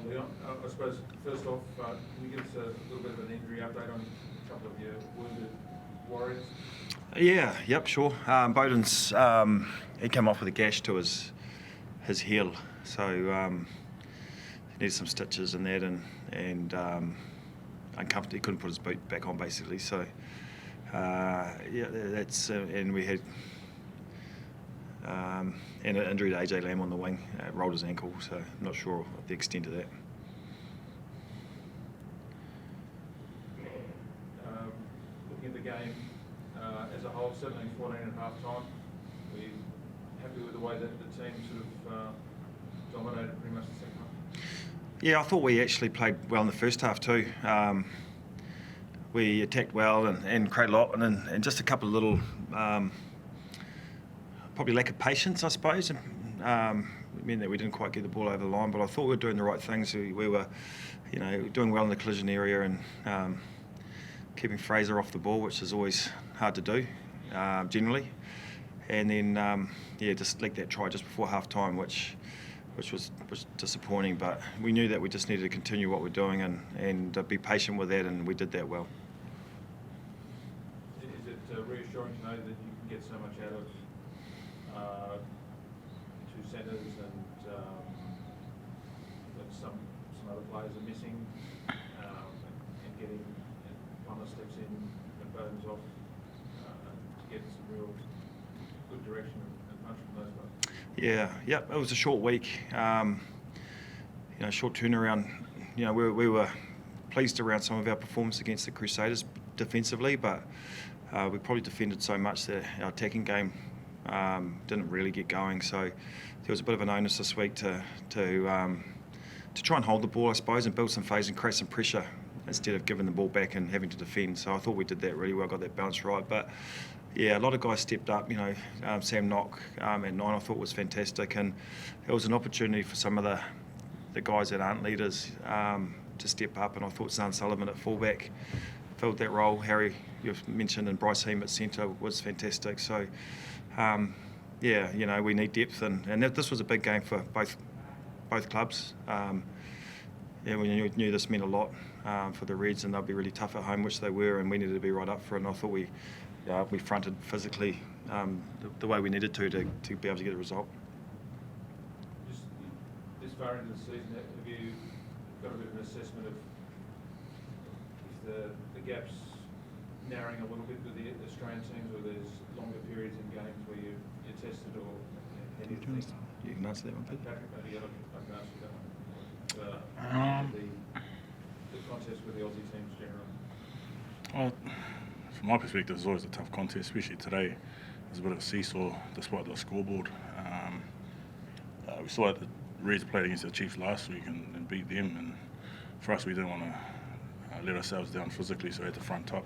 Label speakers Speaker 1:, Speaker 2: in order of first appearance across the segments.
Speaker 1: Leon. I suppose, first off, can you give us a little bit of an injury update on a couple of your wounded Warriors?
Speaker 2: Yeah, yep, sure. Bowden's, he came off with a gash to his heel, so he needed some stitches in that, and uncomfortable. He couldn't put his boot back on, basically. So yeah, that's and we had and an injury to AJ Lamb on the wing, rolled his ankle. So I'm not sure of the extent of that.
Speaker 1: Looking at the game as a whole, 17-14 at half time, were you happy with the way that the team sort of dominated pretty much the second half?
Speaker 2: Yeah, I thought we actually played well in the first half too. We attacked well and created a lot, and just a couple of little, probably lack of patience, I suppose. It meant that we didn't quite get the ball over the line, but I thought we were doing the right things. We were, doing well in the collision area and keeping Fraser off the ball, which is always hard to do, generally. And then, just leaked that try just before half time, which was disappointing, but we knew that we just needed to continue what we're doing and be patient with that, and we did that well.
Speaker 1: Is it reassuring to know that you can get so much out of two centres and that some other players are missing, and getting Plummer steps in and Bowden's off to get some real good direction and punch from those guys?
Speaker 2: Yeah, it was a short week, short turnaround. We were pleased around some of our performance against the Crusaders defensively, but we probably defended so much that our attacking game didn't really get going. So there was a bit of an onus this week to try and hold the ball, I suppose, and build some phase and create some pressure instead of giving the ball back and having to defend. So I thought we did that really well, got that balance right. But yeah, a lot of guys stepped up. Sam Knock at 9 I thought was fantastic, and it was an opportunity for some of the guys that aren't leaders to step up. And I thought Zan Sullivan at fullback filled that role. Harry, you've mentioned, and Bryce Heem at centre was fantastic. So we need depth, and this was a big game for both clubs. We knew this meant a lot for the Reds, and they'll be really tough at home, which they were, and we needed to be right up for it. And I thought we fronted physically the way we needed to be able to get a result.
Speaker 1: Just this far into the season, have you got a bit of an assessment of if the gaps narrowing a little bit with the Australian teams, or there's longer periods in games where you're tested, or how do you think?
Speaker 2: You can answer that one, Pete.
Speaker 1: Patrick, maybe I can answer that one. The contest with the Aussie teams generally.
Speaker 3: Well, from my perspective, it's always a tough contest, especially today. There's a bit of a seesaw despite the scoreboard. We saw that the Reds played against the Chiefs last week and beat them, and for us, we didn't want to let ourselves down physically, so we had to front up.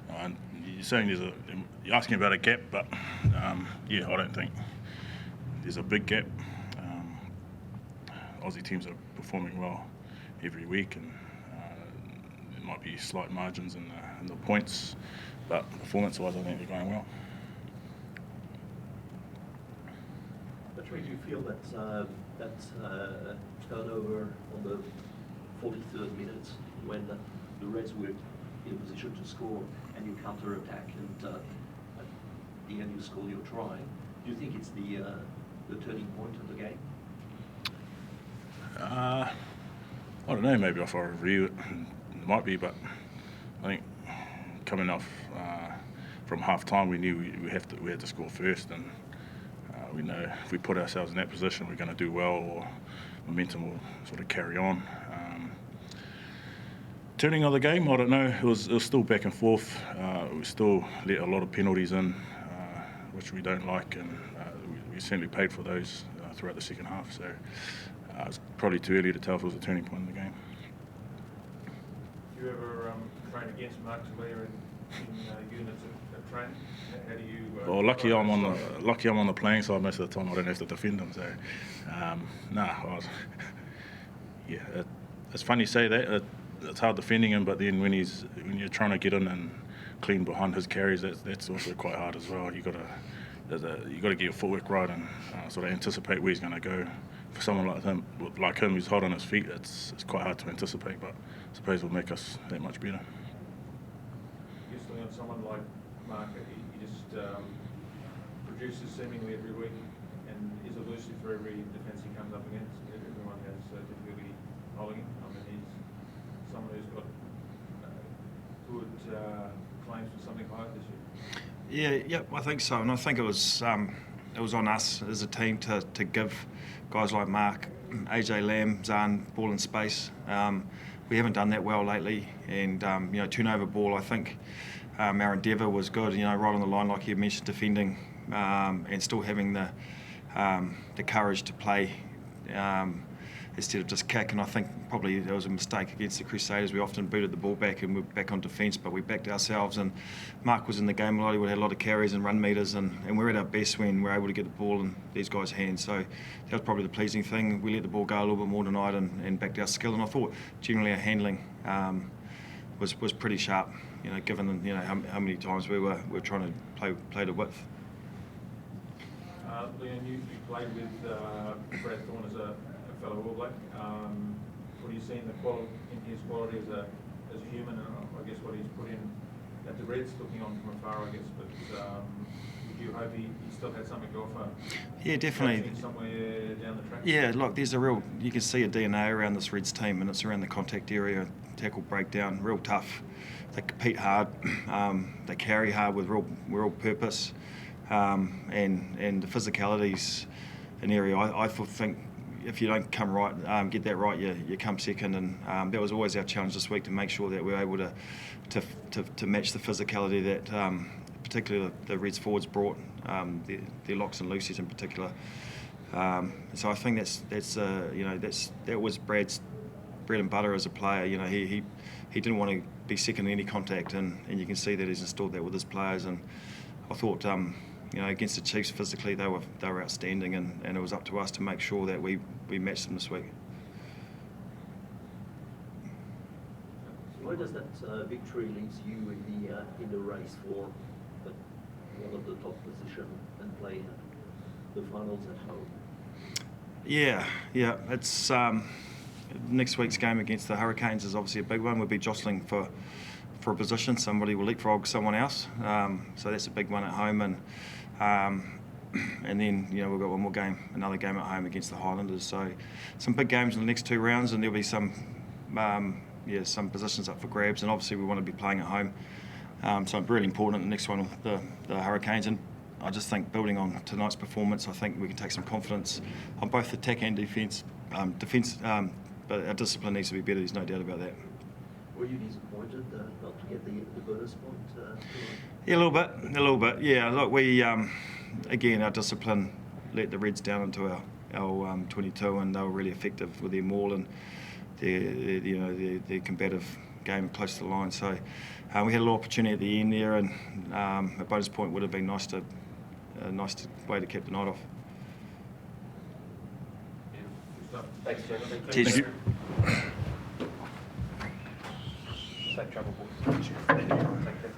Speaker 3: And you're saying you're asking about a gap, but I don't think there's a big gap. Aussie teams are performing well every week, and there might be slight margins in the points, but performance-wise, I think they're going well.
Speaker 4: Patrick, do you feel that turnover on the 43rd minute when the Reds were in a position to score and you counter-attack, and at the end you score your try, do you think it's the turning point of the game?
Speaker 3: I don't know, maybe if I review it might be, but I think coming off from half time, we knew we had to score first, and we know if we put ourselves in that position, we're going to do well, or momentum will sort of carry on. Turning of the game, I don't know. It was still back and forth. We still let a lot of penalties in, which we don't like, and we certainly paid for those throughout the second half. So it's probably too early to tell if it was a turning point in the game.
Speaker 1: Do you ever train against Mark Talia in units of training? How do you?
Speaker 3: Well, lucky I'm on the playing side most of the time. I don't have to defend them. So, it's funny you say that. It's hard defending him, but then when you're trying to get in and clean behind his carries, that's also quite hard as well. You got to get your footwork right and sort of anticipate where he's going to go for someone like him who's hard on his feet, it's quite hard to anticipate. But I suppose it will make us that much better.
Speaker 1: Just on someone like Mark, he just produces seemingly every week and is elusive for every defence he comes up against. Everyone has difficulty holding him. I mean, he's someone who's got good claims for something higher this year.
Speaker 2: Yeah, I think so, and I think it was on us as a team to give guys like Mark, AJ Lamb, Zahn ball in space. We haven't done that well lately, and turnover ball. I think our endeavour was good. Right on the line, like you mentioned, defending and still having the courage to play instead of just kick. And I think probably there was a mistake against the Crusaders. We often booted the ball back and we're back on defence, but we backed ourselves. And Mark was in the game a lot. He had a lot of carries and run meters, and we're at our best when we're able to get the ball in these guys' hands. So that was probably the pleasing thing. We let the ball go a little bit more tonight and backed our skill. And I thought generally our handling was pretty sharp. Given how many times we were trying to play to width.
Speaker 1: Leon, you played with Brad Thorne as a fellow All Black. What do you see in his quality as a human, and I guess what he's put in at the Reds, looking on from afar, I guess. But would you hope he still had something to offer? Yeah,
Speaker 2: definitely.
Speaker 1: Somewhere down the track.
Speaker 2: Yeah, look, there's you can see a DNA around this Reds team, and it's around the contact area, tackle breakdown, real tough. They compete hard, they carry hard with real purpose, and the physicality's an area I think if you don't come right, get that right, you come second, and that was always our challenge this week, to make sure that we're able to match the physicality that particularly the Reds forwards brought, their locks and loosies in particular. So I think that was Brad's bread and butter as a player. He didn't want to be second in any contact, and you can see that he's installed that with his players. And I thought against the Chiefs physically they were outstanding, and it was up to us to make sure that we matched them this week.
Speaker 4: Why does that victory leaves you in the race for one of the top position and playing the finals at home?
Speaker 2: Yeah, it's next week's game against the Hurricanes is obviously a big one. We'll be jostling for a position. Somebody will leapfrog someone else, so that's a big one at home. And then we've got one more game, another game at home against the Highlanders. So some big games in the next 2 rounds, and there'll be some positions up for grabs. And obviously we want to be playing at home, so it's really important. The next one with the Hurricanes, and I just think building on tonight's performance, I think we can take some confidence on both attack and defence. But our discipline needs to be better. There's no doubt about that.
Speaker 4: Were you disappointed not to get the bonus point?
Speaker 2: Yeah, a little bit. Yeah, look, we again, our discipline let the Reds down into our 22, and they were really effective with their maul and their combative game close to the line. So we had a lot of opportunity at the end there, and a bonus point would have been a nice way to keep the night off.
Speaker 4: Thanks, gentlemen.
Speaker 2: Cheers.
Speaker 3: Thank you.
Speaker 4: Safe travel, boys. Take care.